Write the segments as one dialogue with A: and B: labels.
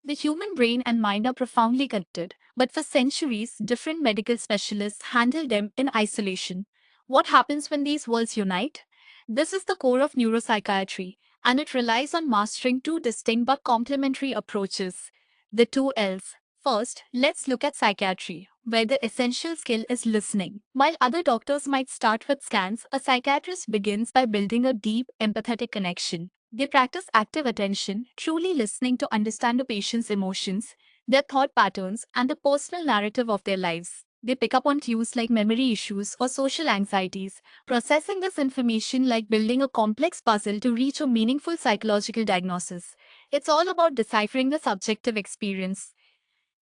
A: The human brain and mind are profoundly connected, but for centuries, different medical specialists handled them in isolation. What happens when these worlds unite? This is the core of neuropsychiatry, and it relies on mastering two distinct but complementary approaches. The two L's. First, let's look at psychiatry, where the essential skill is listening. While other doctors might start with scans, a psychiatrist begins by building a deep, empathetic connection. They practice active attention, truly listening to understand a patient's emotions, their thought patterns, and the personal narrative of their lives. They pick up on cues like memory issues or social anxieties, processing this information like building a complex puzzle to reach a meaningful psychological diagnosis. It's all about deciphering the subjective experience.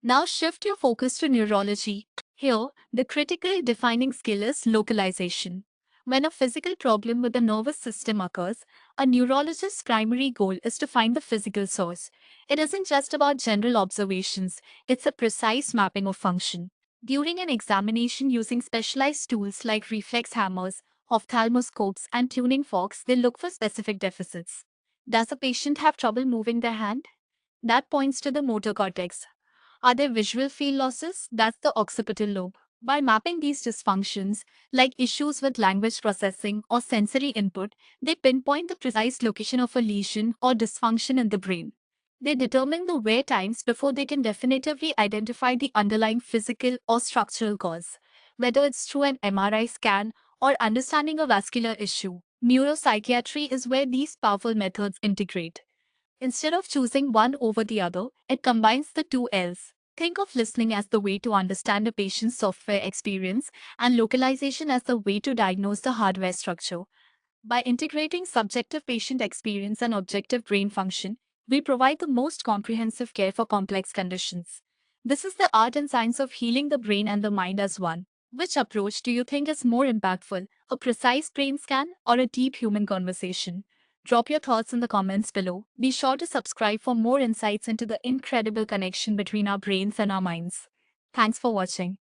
A: Now shift your focus to neurology. Here, the critically defining skill is localization. When a physical problem with the nervous system occurs, a neurologist's primary goal is to find the physical source. It isn't just about general observations, it's a precise mapping of function. During an examination using specialized tools like reflex hammers, ophthalmoscopes, and tuning forks, they look for specific deficits. Does a patient have trouble moving their hand? That points to the motor cortex. Are there visual field losses? That's the occipital lobe. By mapping these dysfunctions, like issues with language processing or sensory input, they pinpoint the precise location of a lesion or dysfunction in the brain. They determine the wear times before they can definitively identify the underlying physical or structural cause, whether it's through an MRI scan or understanding a vascular issue. Neuropsychiatry is where these powerful methods integrate. Instead of choosing one over the other, it combines the two L's. Think of listening as the way to understand a patient's software experience and localization as the way to diagnose the hardware structure. By integrating subjective patient experience and objective brain function, we provide the most comprehensive care for complex conditions. This is the art and science of healing the brain and the mind as one. Which approach do you think is more impactful, a precise brain scan or a deep human conversation? Drop your thoughts in the comments below. Be sure to subscribe for more insights into the incredible connection between our brains and our minds. Thanks for watching.